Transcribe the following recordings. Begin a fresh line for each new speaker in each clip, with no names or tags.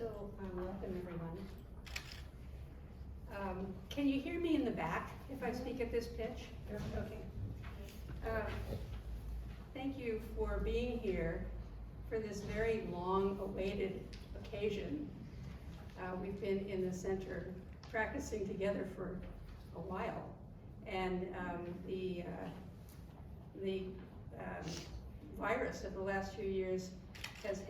Welcome everyone. Can you hear me in the back if I speak at this pitch? Okay. Thank you for being here for this very long-awaited occasion. We've been in the center practicing together for a while, and the virus of the last few years has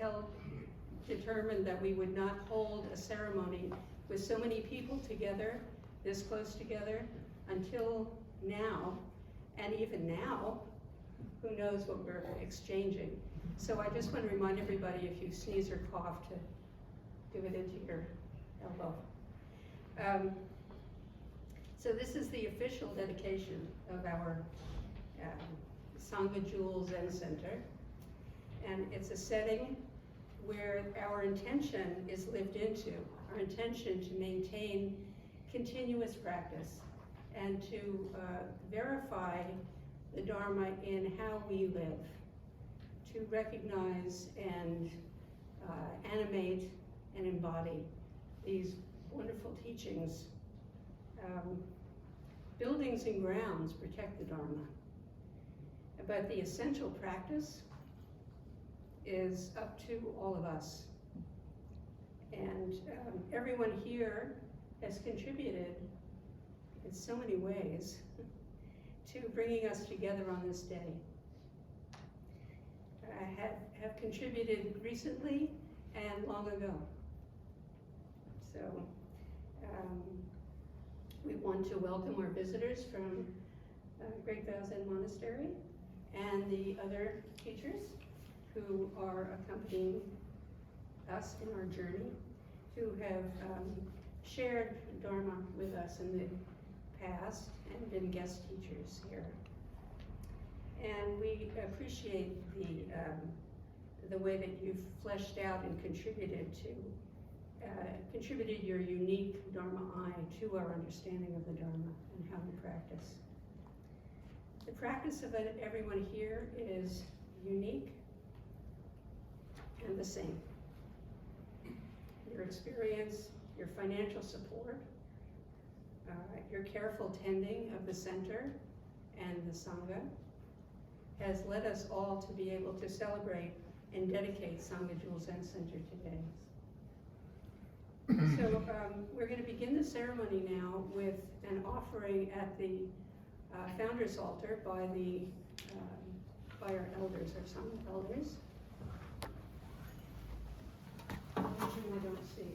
determined that we would not hold a ceremony with so many people together, this close together, until now. And even now, who knows what we're exchanging. So I just want to remind everybody, if you sneeze or cough, to do it into your elbow. So this is the official dedication of our Sangha Zen Center. And it's a setting where our intention is lived into, our intention to maintain continuous practice and to verify the Dharma in how we live, to recognize and animate and embody these wonderful teachings. Buildings and grounds protect the Dharma, but the essential practice is up to all of us. And everyone here has contributed in so many ways to bringing us together on this day. Have contributed recently and long ago. So we want to welcome our visitors from Great Vow Zen Monastery and the other teachers who are accompanying us in our journey, who have shared Dharma with us in the past and been guest teachers here. And we appreciate the way that you've fleshed out and contributed your unique Dharma eye to our understanding of the Dharma and how we practice. The practice of everyone here is unique and the same. Your experience, your financial support, your careful tending of the center and the Sangha has led us all to be able to celebrate and dedicate Sangha Zen Center today. So we're going to begin the ceremony now with an offering at the Founder's Altar by our elders, our Sangha elders. I don't see.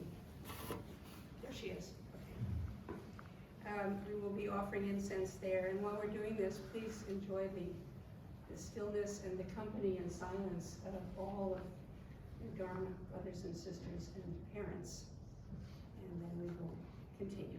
There she is. Okay. We will be offering incense there, and while we're doing this, please enjoy the stillness and the company and silence of all of your Dharma brothers and sisters and parents, and then we will continue.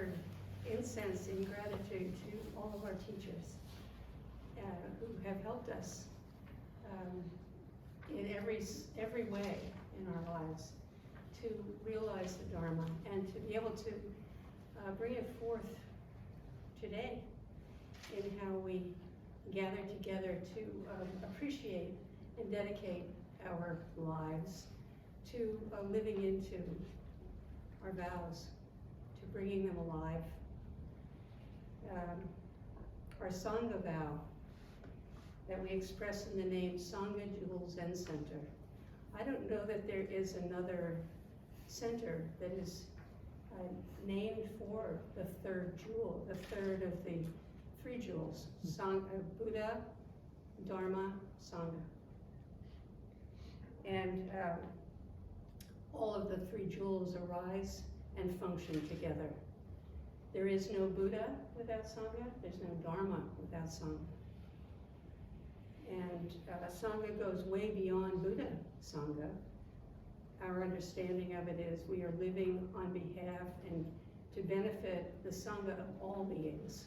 offer incense in gratitude to all of our teachers who have helped us in every way in our lives to realize the Dharma and to be able to bring it forth today in how we gather together to appreciate and dedicate our lives to living into our vows, to bringing them alive. Our Sangha vow that we express in the name Sangha Jewel Zen Center. I don't know that there is another center that is named for the third jewel, the third of the three jewels, Buddha, Dharma, Sangha. And all of the three jewels arise and function together. There is no Buddha without Sangha, there's no Dharma without Sangha. And Sangha goes way beyond Buddha Sangha. Our understanding of it is we are living on behalf and to benefit the Sangha of all beings,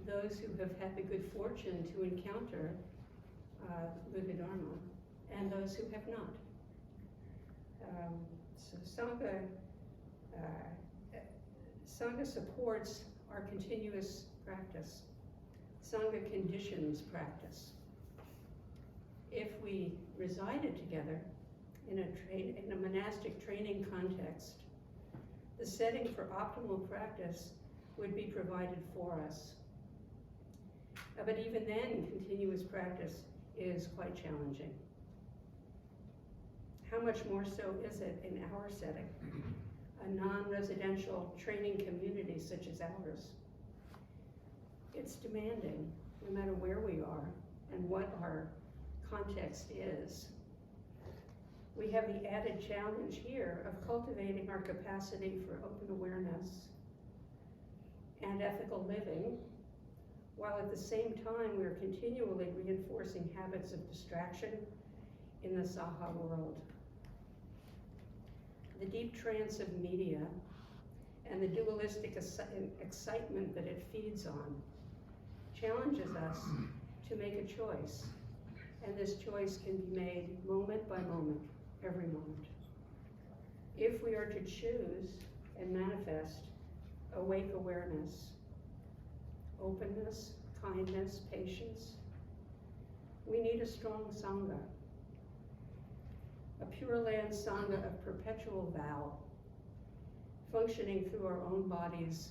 those who have had the good fortune to encounter Buddha Dharma, and those who have not. So Sangha supports our continuous practice. Sangha conditions practice. If we resided together in a monastic training context, the setting for optimal practice would be provided for us. But even then, continuous practice is quite challenging. How much more so is it in our setting, a non-residential training community such as ours? It's demanding, no matter where we are and what our context is. We have the added challenge here of cultivating our capacity for open awareness and ethical living, while at the same time we are continually reinforcing habits of distraction in the Saha world. The deep trance of media and the dualistic excitement that it feeds on challenges us to make a choice, and this choice can be made moment by moment, every moment. If we are to choose and manifest awake awareness, openness, kindness, patience, we need a strong Sangha, a Pure Land Sangha of perpetual vow, functioning through our own bodies,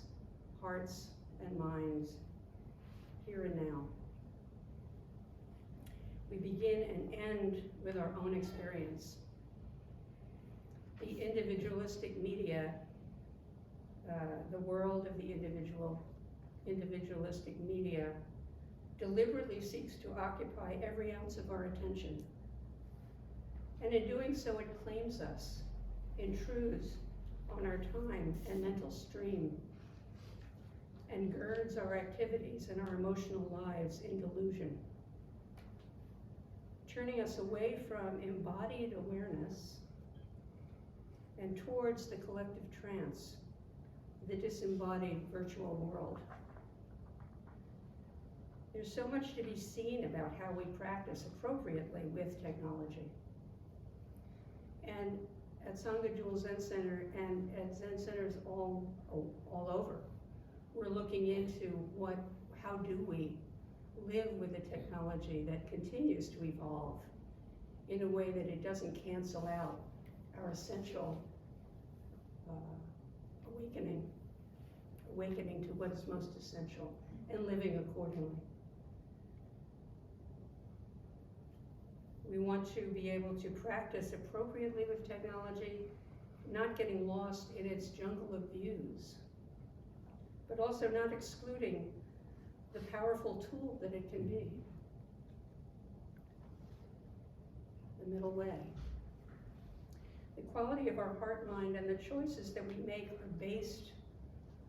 hearts, and minds, here and now. We begin and end with our own experience. The individualistic media, the world of the individualistic media, deliberately seeks to occupy every ounce of our attention. And in doing so, it claims us, intrudes on our time and mental stream, and girds our activities and our emotional lives in delusion, turning us away from embodied awareness and towards the collective trance, the disembodied virtual world. There's so much to be seen about how we practice appropriately with technology. And at Sangha Jewel Zen Center and at Zen centers all over, we're looking into how do we live with a technology that continues to evolve in a way that it doesn't cancel out our essential awakening to what is most essential and living accordingly. We want to be able to practice appropriately with technology, not getting lost in its jungle of views, but also not excluding the powerful tool that it can be. The middle way. The quality of our heart, mind, and the choices that we make are based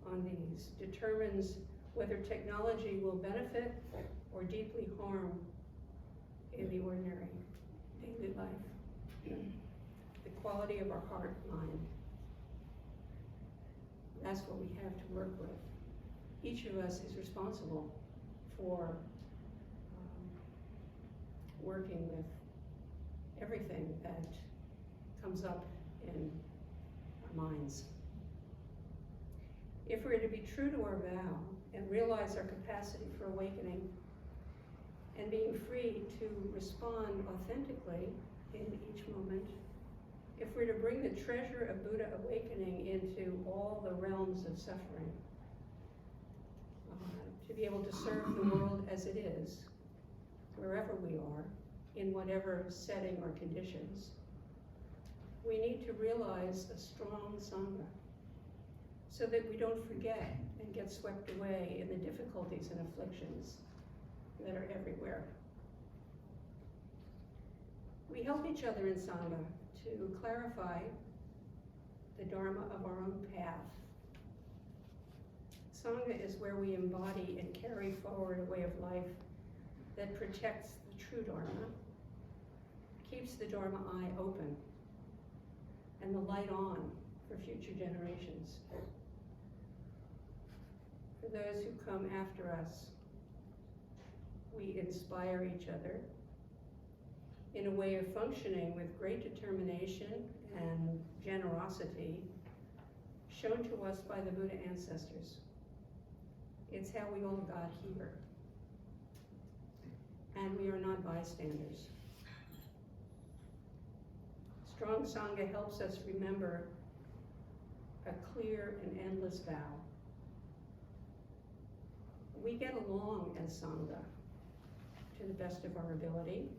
on these, determines whether technology will benefit or deeply harm in the ordinary daily life. The quality of our heart, mind. that's what we have to work with. Each of us is responsible for working with everything that comes up in our minds. If we're to be true to our vow and realize our capacity for awakening and being free to respond authentically in each moment, if we're to bring the treasure of Buddha awakening into all the realms of suffering, to be able to serve the world as it is, wherever we are, in whatever setting or conditions, we need to realize a strong Sangha so that we don't forget and get swept away in the difficulties and afflictions that are everywhere. We help each other in Sangha to clarify the Dharma of our own path. Sangha is where we embody and carry forward a way of life that protects the true Dharma, keeps the Dharma eye open, and the light on for future generations. For those who come after us, we inspire each other in a way of functioning with great determination and generosity shown to us by the Buddha ancestors. It's how we all got here. And we are not bystanders. Strong Sangha helps us remember a clear and endless vow. We get along as Sangha to the best of our ability.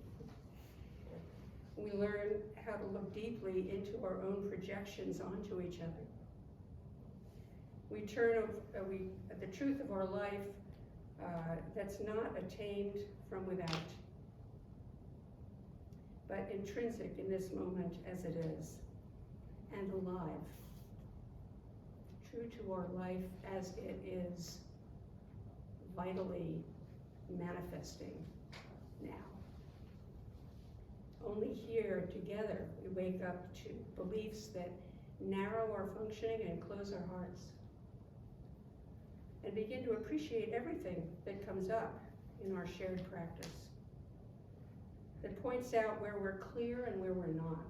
We learn how to look deeply into our own projections onto each other. We turn the truth of our life that's not attained from without, but intrinsic in this moment as it is, and alive, true to our life as it is vitally manifesting now. Only here together we wake up to beliefs that narrow our functioning and close our hearts, and begin to appreciate everything that comes up in our shared practice, that points out where we're clear and where we're not,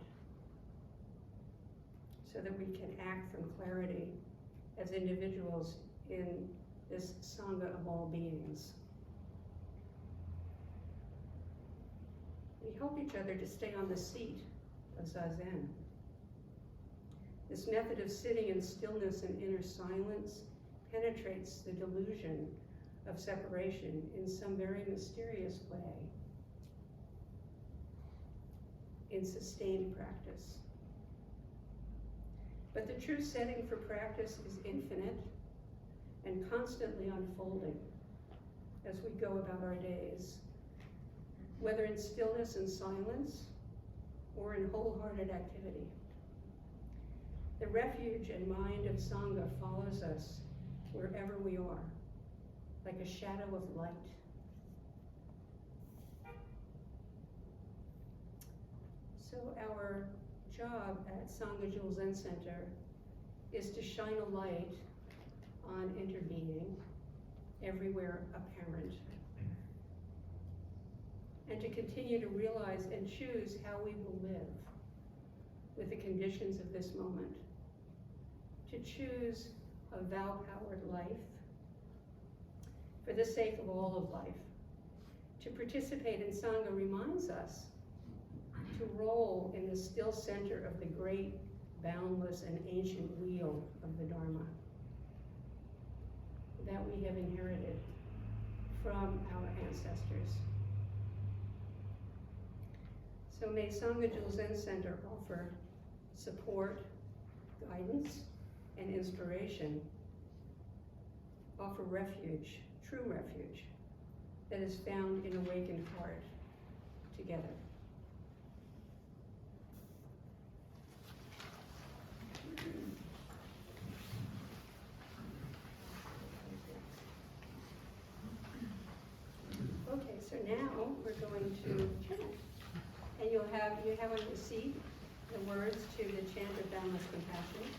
so that we can act from clarity as individuals in this Sangha of all beings. We help each other to stay on the seat of Zazen. This method of sitting in stillness and inner silence penetrates the delusion of separation in some very mysterious way, in sustained practice. But the true setting for practice is infinite and constantly unfolding as we go about our days, whether in stillness and silence or in wholehearted activity. The refuge and mind of Sangha follows us wherever we are, like a shadow of light. So our job at Sangha Jewel Zen Center is to shine a light on interbeing, everywhere apparent, and to continue to realize and choose how we will live with the conditions of this moment, to choose a vow-powered life for the sake of all of life. To participate in Sangha reminds us to roll in the still center of the great, boundless, and ancient wheel of the Dharma that we have inherited from our ancestors. So may Sangha Jewel Zen Center offer support, guidance, and inspiration, offer refuge, true refuge, that is found in awakened heart together. Okay, so now we're going to chant. And you have on the seat the words to the chant of boundless compassion.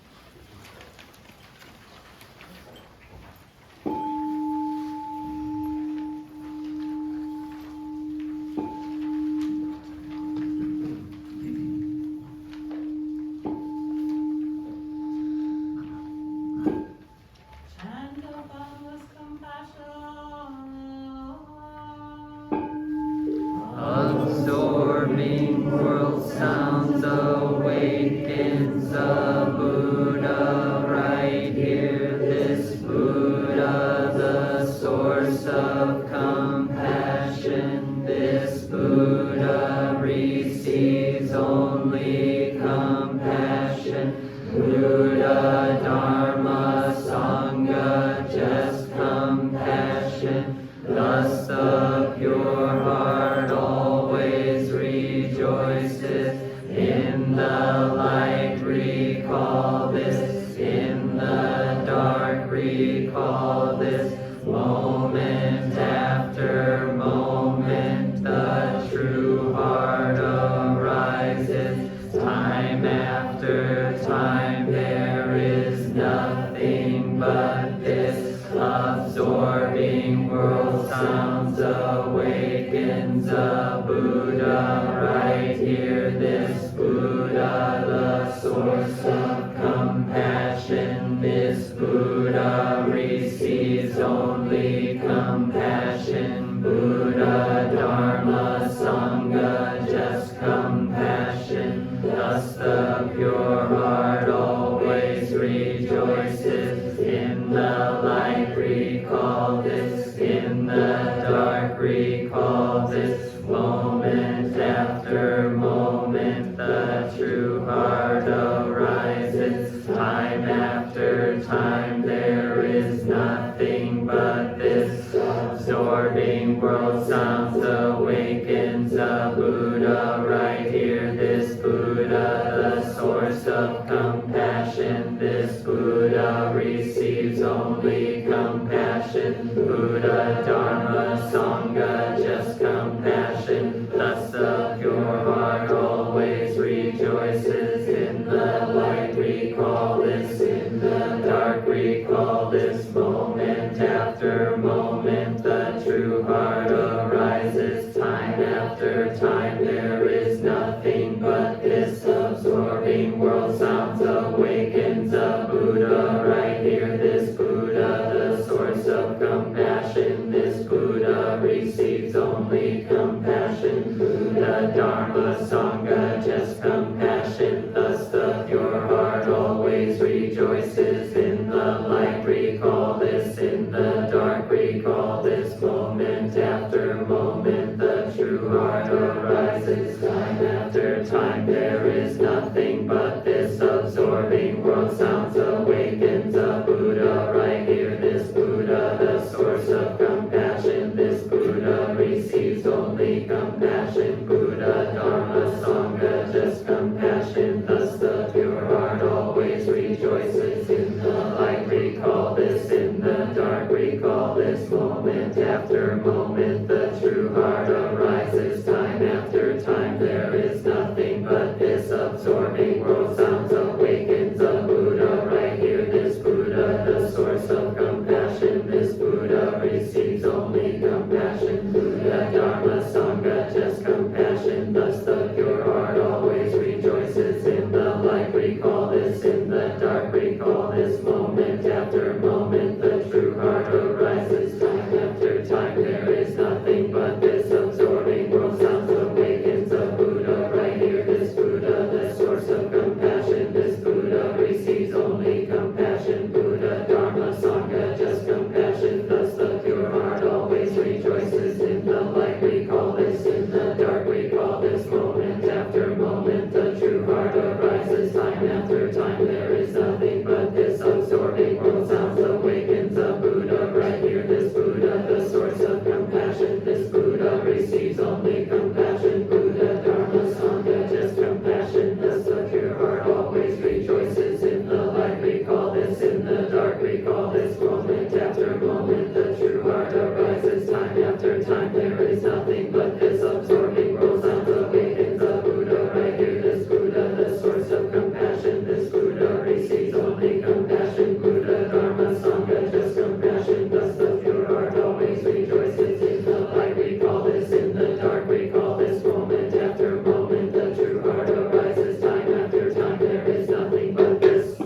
world sounds awakens the Buddha right here. This Buddha, the source of compassion. This Buddha receives only compassion. Buddha, Dharma, Sangha, just compassion. Thus the pure heart always rejoices. In the light recall this, in the dark recall this. Moment after moment the true heart arises. Time after time there is nothing but this absorbing world sounds awakens a Buddha right here. This Buddha, the source of compassion. This Buddha receives only compassion. Buddha, Dharma, Sangha, just compassion. Thus the pure heart always rejoices. In the light recall this, in the dark recall this. Moment after moment the true heart arises. Time after time there is nothing but this absorbing world sounds awakens a Buddha right here. This Buddha, the source of compassion. This Buddha receives only compassion. Buddha, Dharma, Sangha, just compassion. Thus the pure heart always rejoices. In the light recall this, in the dark recall this. Moment after moment the true heart arises. Time after time there is nothing but this absorbing world sounds awakens a Buddha right here. This Buddha, the source of compassion. This Buddha receives only compassion. Buddha, Dharma, Sangha, just compassion. Thus the pure heart always rejoices. In the light recall this, in the dark recall this. Moment after moment the true heart arises. Time after time there is nothing but this absorbing world sounds awakens a Buddha right here. This Buddha, the source of compassion. This Buddha receives only compassion. Buddha, Dharma, Sangha, just compassion. Thus the pure heart always rejoices. In the light recall this, in the dark recall this. Moment after moment the true heart arises. Time after time there is nothing but this absorbing world sounds awakens a Buddha right here. This Buddha, the source of compassion. This Buddha receives only compassion. Buddha, Dharma, Sangha, just compassion. Thus the pure heart always rejoices. In the light recall this, in the dark recall this. Moment after moment the true heart arises. Time after time there is nothing but this absorbing world sounds awakens a Buddha right here. This Buddha, the source of compassion. This Buddha receives only compassion. Buddha, Dharma, Sangha, just compassion. Thus the pure heart always rejoices. In the light recall this, in the dark recall this. Moment after moment the true heart arises. Time after time there is nothing but this absorbing world sounds awakens a Buddha right here. This Buddha, the source of compassion. This Buddha receives only compassion. Buddha, Dharma, Sangha, just compassion. Thus the pure heart always rejoices. In the light recall this, in the dark recall this. Moment after moment the true heart arises. Time after time there is nothing but this absorbing world sounds awakens a Buddha right here. This Buddha, the source of compassion. This Buddha receives only compassion. Buddha, Dharma, Sangha, just compassion. Thus the pure heart always rejoices. In the light recall this, in the dark recall this. Moment after moment the true heart arises. Time after time there is nothing but this.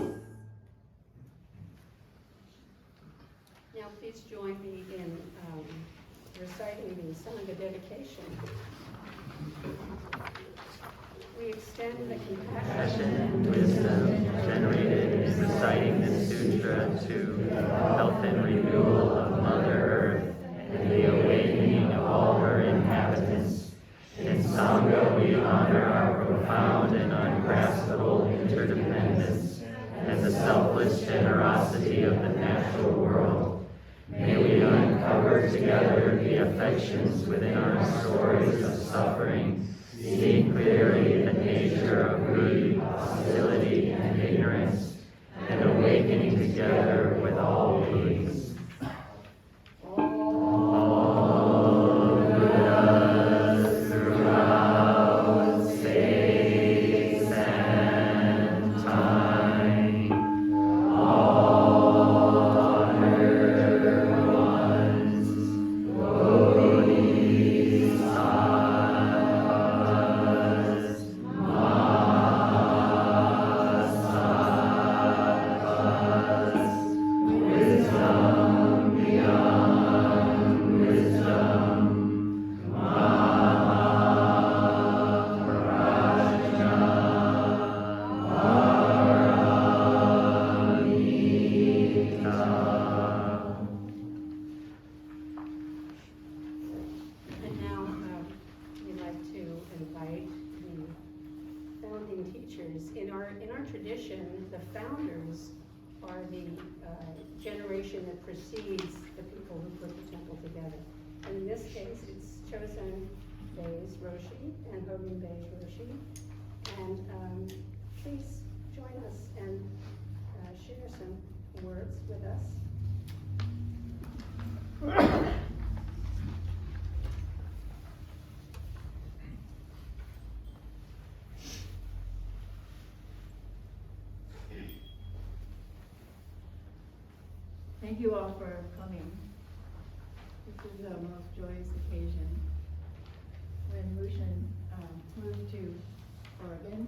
Now please join me in reciting the Sangha dedication. we extend the compassion
Passion and wisdom generated in reciting this sutra to health and renewal of Mother Earth and the awakening of all her inhabitants. In Sangha we honor our profound and ungraspable interdependence and the selfless generosity of the natural world. May we uncover together the affections within our stories of suffering, see clearly the nature of greed, hostility, and ignorance, and awakening together with all Buddhas. All Buddhas throughout space and time, all honor ones, Bodhisattvas, Mahasattvas, wisdom beyond wisdom, Mahaprajna, Paramita.
And now, we'd like to invite the founding teachers. In our tradition, the founders are the generation that precedes the people who put the temple together. And in this case, it's Chosen Bey's Roshi and Hogan Bey's Roshi. And please join us and share some words with us.
Thank you all for coming. This is a most joyous occasion. When Mushin moved to Oregon,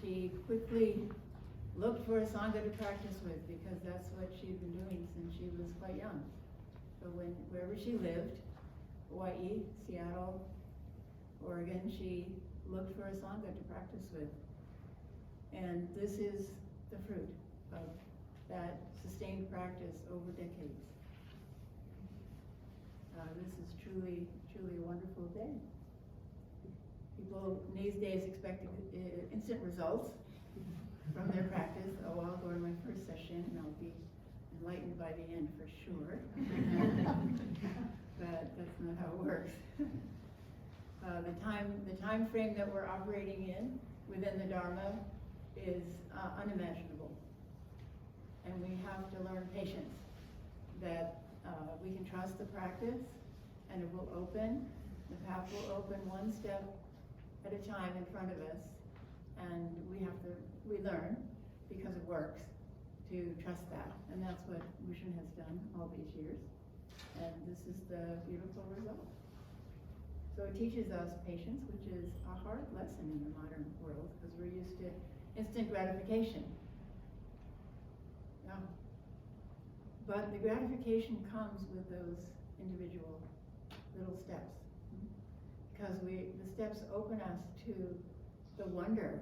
she quickly looked for a Sangha to practice with because that's what she'd been doing since she was quite young. So wherever she lived, Hawaii, Seattle, Oregon, she looked for a Sangha to practice with. And this is the fruit of that sustained practice over decades. This is truly a wonderful day. People these days expect instant results from their practice. Oh, I'll go to my first session and I'll be enlightened by the end for sure. But that's not how it works. The time frame that we're operating in within the Dharma is unimaginable. And we have to learn patience, that we can trust the practice and it will open, the path will open one step at a time in front of us, and we learn, because it works, to trust that. And that's what Mushin has done all these years, and this is the beautiful result. So it teaches us patience, which is a hard lesson in the modern world, because we're used to instant gratification. Yeah. But the gratification comes with those individual little steps. Because the steps open us to the wonder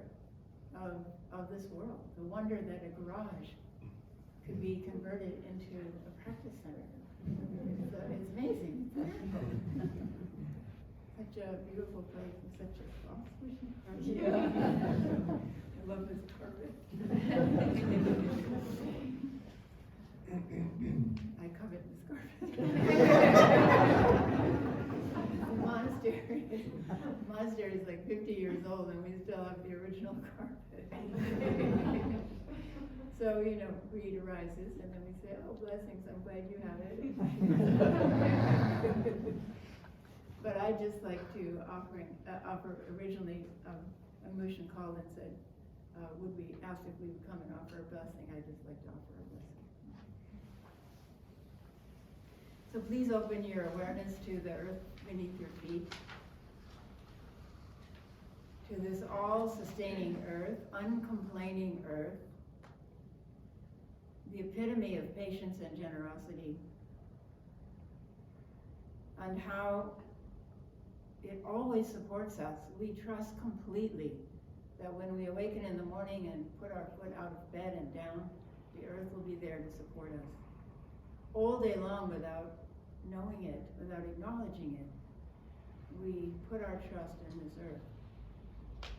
of this world, the wonder that a garage could be converted into a practice center. It's amazing. Such a beautiful place and such a soft cushion. Yeah. I love this carpet. I covet this carpet. The monastery is like 50 years old and we still have the original carpet. So, greed arises and then we say, oh, blessings, I'm glad you have it. But I just like to offer originally, Mushin called and said, would we ask if we would come and offer a blessing? I'd just like to offer a blessing. So please open your awareness to the earth beneath your feet, to this all-sustaining earth, uncomplaining earth, the epitome of patience and generosity, and how it always supports us. We trust completely that when we awaken in the morning and put our foot out of bed and down, the earth will be there to support us. All day long without knowing it, without acknowledging it, we put our trust in this earth.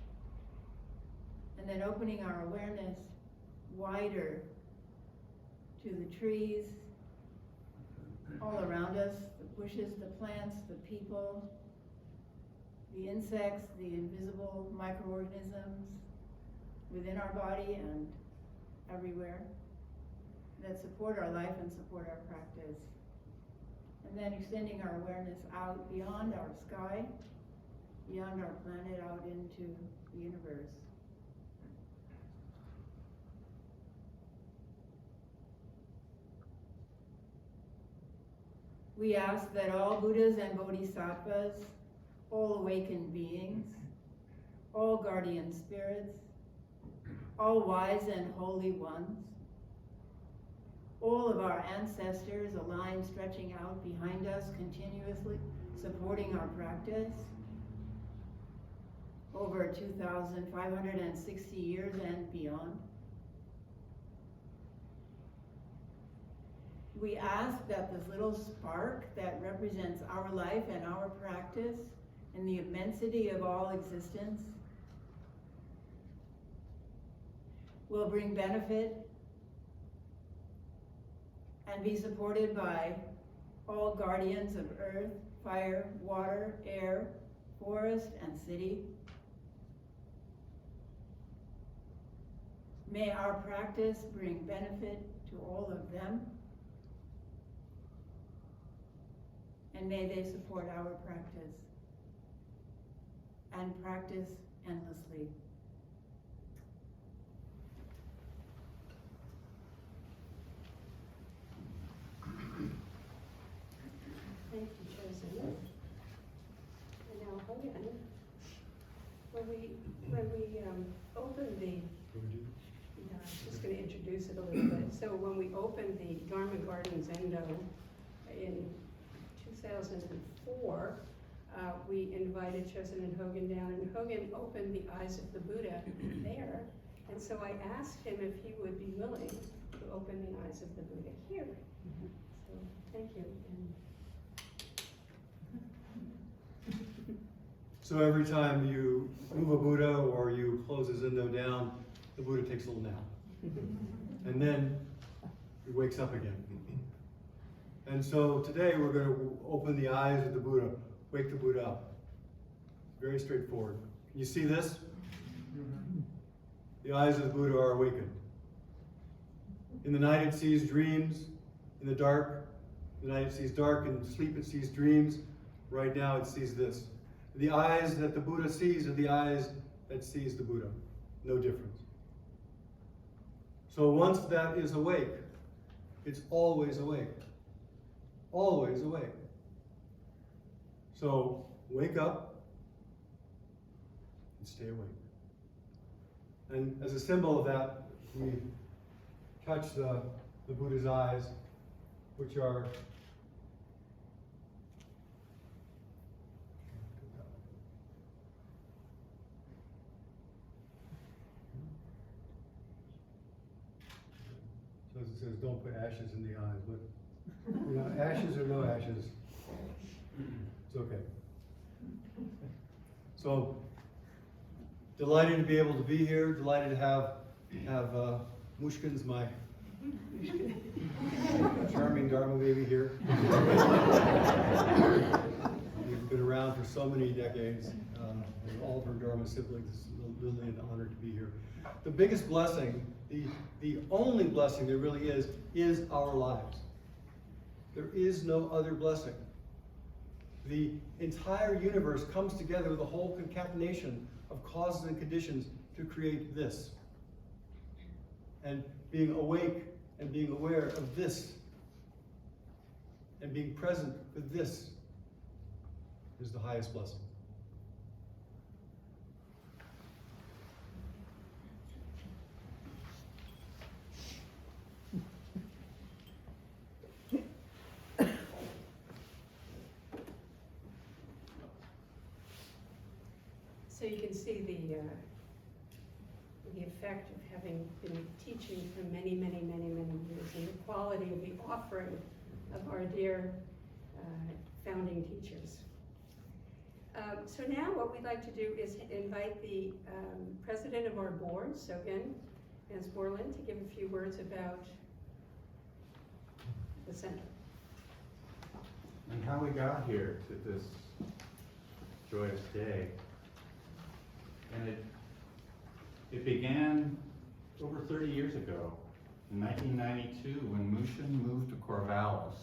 And then opening our awareness wider to the trees all around us, the bushes, the plants, the people, the insects, the invisible microorganisms within our body and everywhere that support our life and support our practice. And then extending our awareness out beyond our sky, beyond our planet, out into the universe. We ask that all Buddhas and Bodhisattvas, all awakened beings, all guardian spirits, all wise and holy ones, all of our ancestors aligned, stretching out behind us, continuously supporting our practice over 2,560 years and beyond. We ask that this little spark that represents our life and our practice and the immensity of all existence will bring benefit and be supported by all guardians of earth, fire, water, air, forest, and city. May our practice bring benefit to all of them, and may they support our practice and practice endlessly.
Thank you, Chosen. And now, Hogan, when we opened the, I was just going to introduce it a little bit. So when we opened the Dharma Garden Zendo in 2004, we invited Chosen and Hogan down, and Hogan opened the eyes of the Buddha there. And so I asked him if he would be willing to open the eyes of the Buddha here. So thank you.
So every time you move a Buddha or you close a Zendo down, the Buddha takes a little nap. And then he wakes up again. And so today we're going to open the eyes of the Buddha, wake the Buddha up. Very straightforward. Can you see this? The eyes of the Buddha are awakened. In the night it sees dreams. In the dark, the night it sees dark. In sleep it sees dreams. Right now it sees this. The eyes that the Buddha sees are the eyes that sees the Buddha. No difference. So once that is awake, it's always awake. Always awake. So wake up and stay awake. And as a symbol of that, we touch the Buddha's eyes, which are so as it says, don't put ashes in the eyes, but you know, ashes or no ashes, it's okay. So, delighted to be able to be here, delighted to have Mushkins, my charming Dharma baby here. We've been around for so many decades, and all of her Dharma siblings, it's really an honor to be here. The biggest blessing, the only blessing there really is our lives. There is no other blessing. The entire universe comes together with a whole concatenation of causes and conditions to create this. And being awake and being aware of this and being present with this is the highest blessing.
So you can see effect of having been teaching for many, many, many, many years, and the quality of the offering of our dear founding teachers. So now what we'd like to do is invite the president of our board, Sogen Borland, to give a few words about the center.
And how we got here to this joyous day. And it began over 30 years ago, in 1992, when Mushin moved to Corvallis,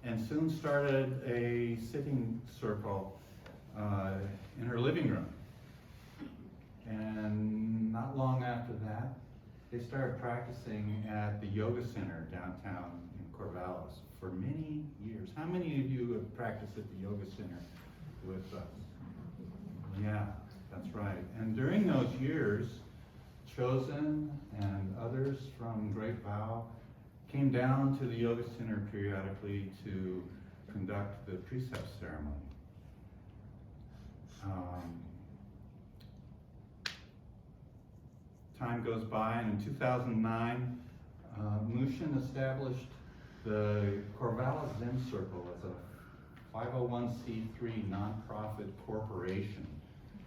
and soon started a sitting circle in her living room. And not long after that, they started practicing at the yoga center downtown in Corvallis for many years. How many of you have practiced at the yoga center with us? Yeah, that's right. And during those years, Chosen and others from Great Vow came down to the yoga center periodically to conduct the precept ceremony. Time goes by, and in 2009, Mushin established the Corvallis Zen Circle as a 501c3 nonprofit corporation,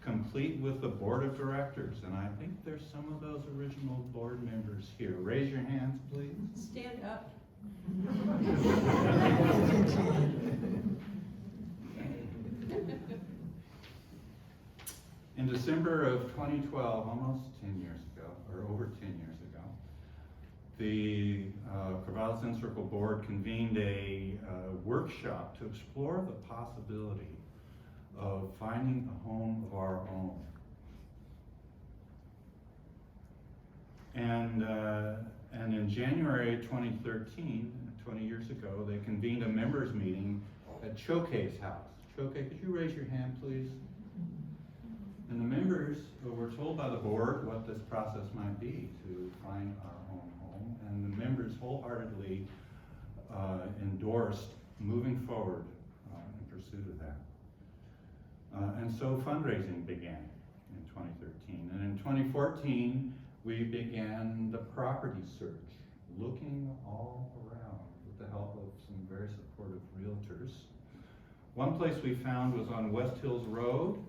complete with the board of directors. And I think there's some of those original board members here. Raise your hands, please.
Stand up.
In December of 2012, almost 10 years ago, or over 10 years ago, the Corvallis Zen Circle board convened a workshop to explore the possibility of finding a home of our own. And in January 2013, 20 years ago, they convened a members meeting at Chokei's house. Chokei, could you raise your hand, please? And the members were told by the board what this process might be to find our own home, and the members wholeheartedly endorsed moving forward in pursuit of that. And so fundraising began in 2013. And in 2014, we began the property search, looking all around with the help of some very supportive realtors. One place we found was on West Hills Road,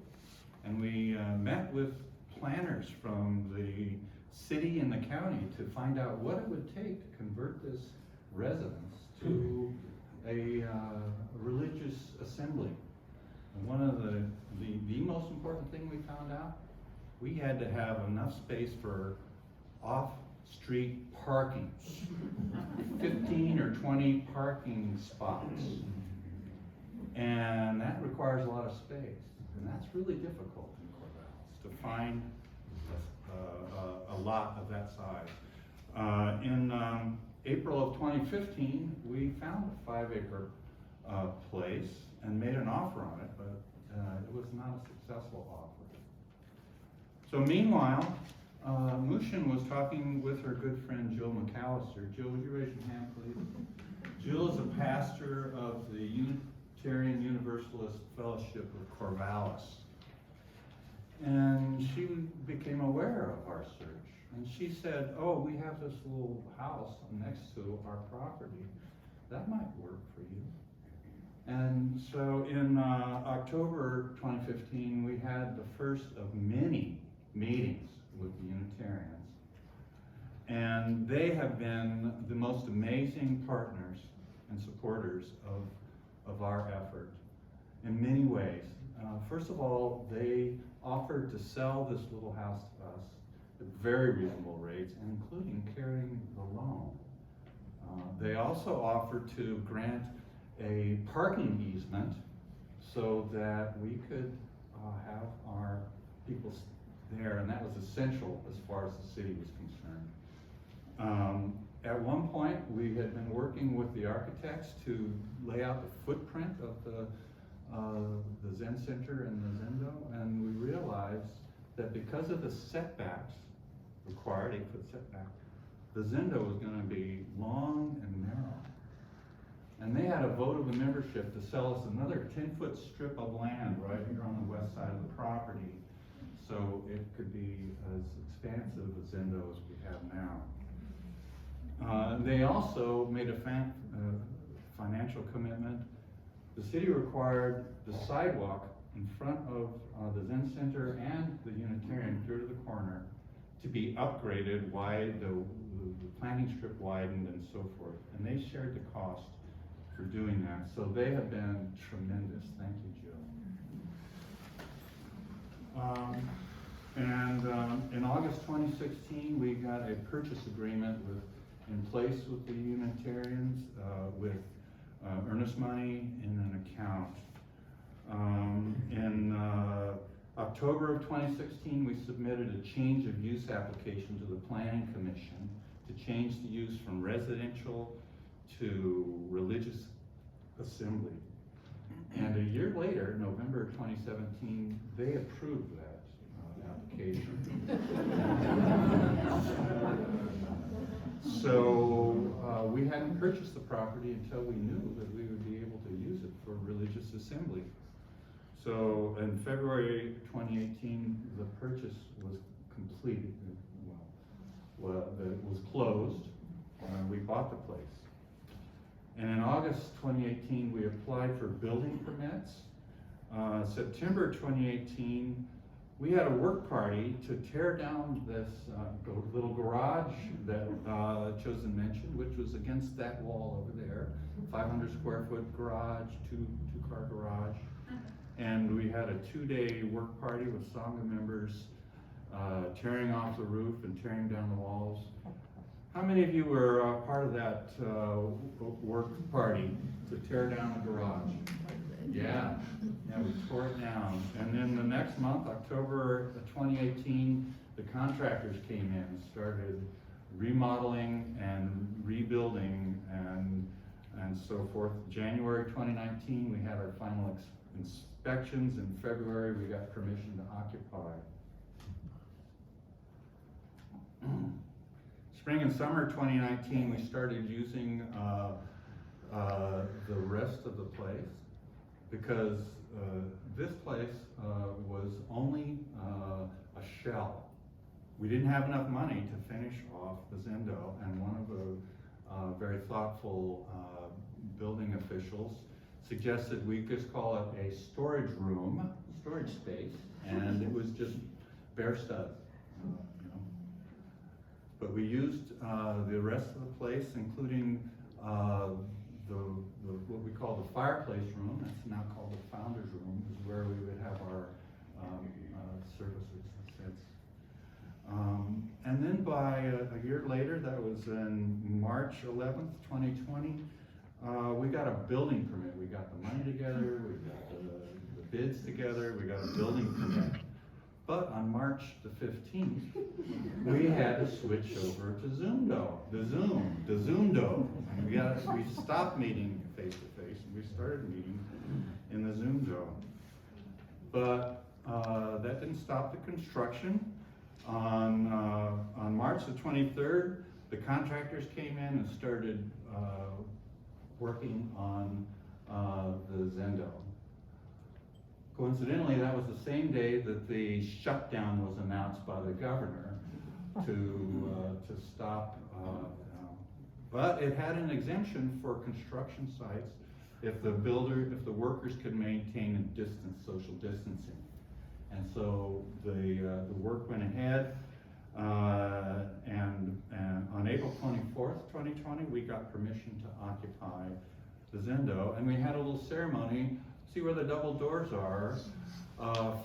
and we met with planners from the city and the county to find out what it would take to convert this residence to a religious assembly. And one of the most important thing we found out, we had to have enough space for off-street parking. 15 or 20 parking spots. And that requires a lot of space. And that's really difficult in Corvallis, to find a lot of that size. In April of 2015, we found a 5-acre place and made an offer on it, but it was not a successful offer. So meanwhile, Mushin was talking with her good friend Jill McAllister. Jill, would you raise your hand, please? Jill is a pastor of the Unitarian Universalist Fellowship of Corvallis. And she became aware of our search. And she said, oh, we have this little house next to our property. That might work for you. And so in October 2015, we had the first of many meetings with the Unitarians. And they have been the most amazing partners and supporters of our effort in many ways. First of all, they offered to sell this little house to us at very reasonable rates, including carrying the loan. They also offered to grant a parking easement so that we could have our people there, and that was essential as far as the city was concerned. At one point, we had been working with the architects to lay out the footprint of the Zen Center and the Zendo, and we realized that because of the setbacks required, 8-foot setback, the Zendo was going to be long and narrow. And they had a vote of the membership to sell us another 10-foot strip of land right here on the west side of the property, so it could be as expansive a Zendo as we have now. They also made a financial commitment. The city required the sidewalk in front of the Zen Center and the Unitarian through to the corner to be upgraded, the planting strip widened and so forth. And they shared the cost for doing that. So they have been tremendous. Thank you, Jill. In August 2016, we got a purchase agreement in place with the Unitarians with earnest money in an account. In October of 2016, we submitted a change of use application to the Planning Commission to change the use from residential to religious assembly. And a year later, November 2017, they approved that application. So we hadn't purchased the property until we knew that we would be able to use it for religious assembly. So in February 2018, the purchase was completed. It was closed. We bought the place. And in August 2018, we applied for building permits. September 2018, we had a work party to tear down this little garage that Chosen mentioned, which was against that wall over there. 500 square foot garage, two-car garage. And we had a 2-day work party with Sangha members, tearing off the roof and tearing down the walls. How many of you were part of that work party to tear down the garage? Yeah, we tore it down. And then the next month, October 2018, the contractors came in and started remodeling and rebuilding and so forth. January 2019, we had our final inspections. In February, we got permission to occupy. Spring and summer 2019, we started using the rest of the place because this place was only a shell. We didn't have enough money to finish off the Zendo, and one of the very thoughtful building officials suggested we just call it a storage room, storage space, and it was just bare studs. But we used the rest of the place, including what we call the fireplace room. That's now called the Founder's Room, is where we would have our services and sets. And then by a year later, that was in March 11th, 2020, we got a building permit. We got the money together, we got the bids together, we got a building permit. But on March the 15th, we had to switch over to Zoondo, the Zoondo. We stopped meeting face to face and we started meeting in the Zoondo. But that didn't stop the construction. On March the 23rd, the contractors came in and started working on the Zendo. Coincidentally, that was the same day that the shutdown was announced by the governor to stop. But it had an exemption for construction sites if the workers could maintain social distancing. And so the work went ahead, and on April 24th, 2020, we got permission to occupy the Zendo, and we had a little ceremony. See where the double doors are.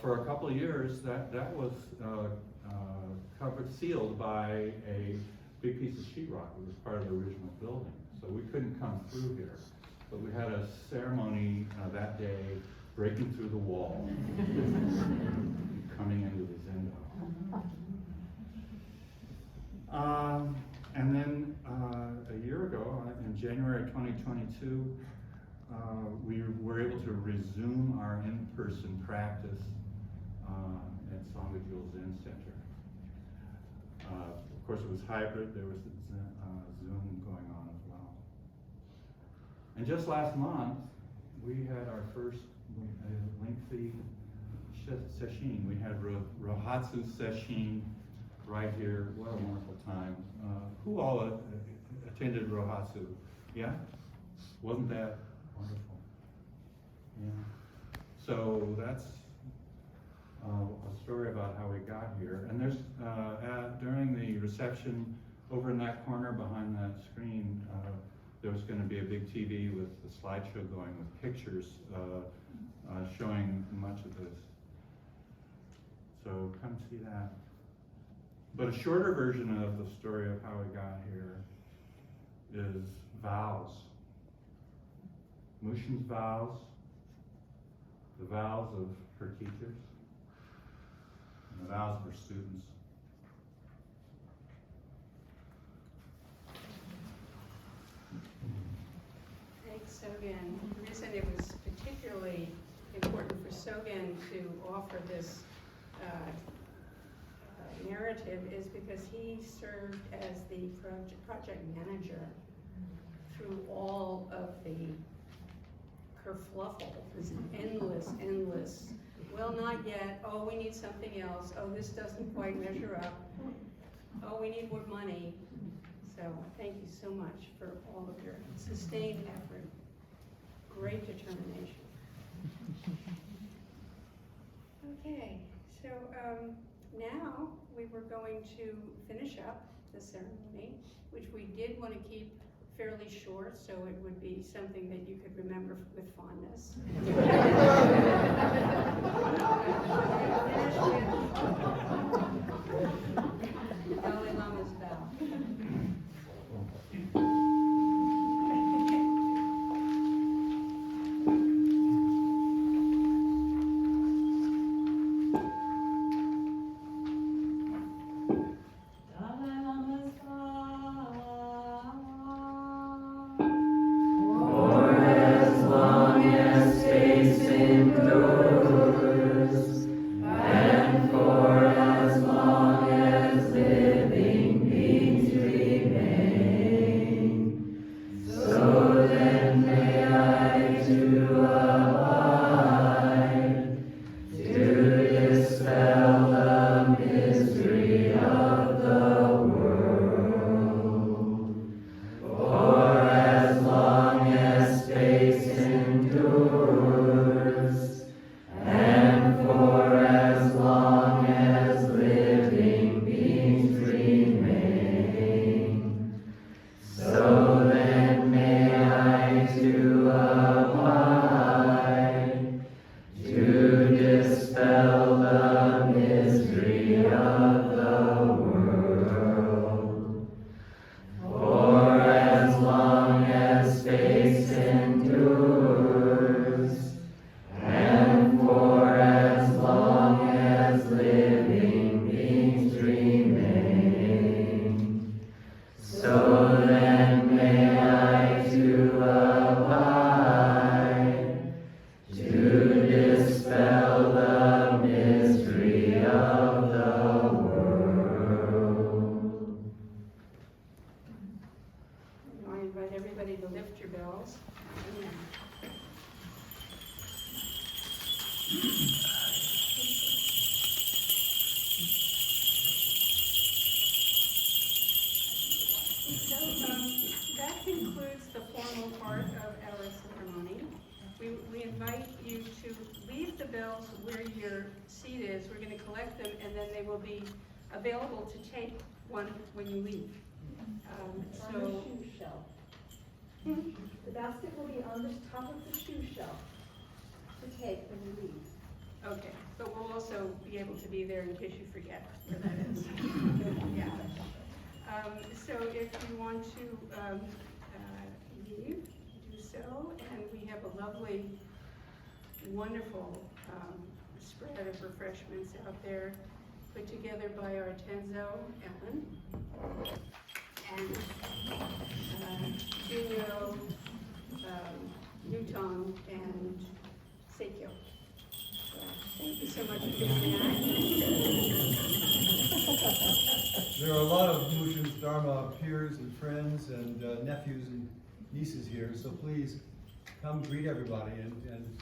For a couple of years, that was covered, sealed by a big piece of sheetrock. It was part of the original building, so we couldn't come through here. But we had a ceremony that day, breaking through the wall, coming into the Zendo. And then a year ago, in January 2022, we were able to resume our in-person practice at Sangha Zen Center. Of course, it was hybrid. There was Zoom going on as well. And just last month, we had our first lengthy Sesshin. We had Rohatsu Sesshin right here. What a wonderful time. Who all attended Rohatsu? Yeah? Wasn't that wonderful? Yeah. So that's a story about how we got here. And there's, during the reception, over in that corner behind that screen, there was going to be a big TV with the slideshow going with pictures showing much of this. So come see that. But a shorter version of the story of how we got here is vows. Mushin's vows, the vows of her teachers, and the vows of her students.
Thanks, Sogen. The reason it was particularly important for Sogen to offer this narrative is because he served as the project manager through all of the kerfluffle, this endless, well, not yet, oh, we need something else, oh, this doesn't quite measure up, oh, we need more money. So thank you so much for all of your sustained effort, great determination. Okay, so now we were going to finish up the ceremony, which we did want to keep fairly short, so it would be something that you could remember with fondness. Dalai Lama's vow. Available to take one when you leave.
On the shoe shelf. The basket will be on the top of the shoe shelf to take when you leave.
Okay, but we'll also be able to be there in case you forget where that is. Yeah. So if you want to leave, do so. And we have a lovely, wonderful spread of refreshments out there, put together by our Tenzo, Ellen, and Junyo, Newton, and Seikyo. So, thank you so much for doing that.
There are a lot of Mushin's Dharma peers and friends and nephews and nieces here, so please come greet everybody and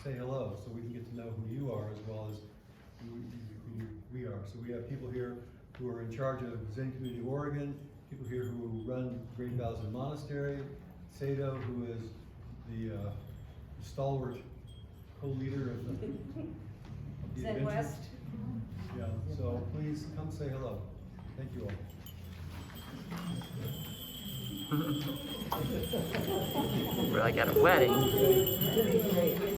say hello so we can get to know who you are as well as we are. So we have people here who are in charge of Zen Community Oregon, people here who run Great Vows Zen Monastery, Sado, who is the stalwart co-leader of the
Zen
adventure.
West.
Yeah, so please come say hello. Thank you all.
We're like at a wedding.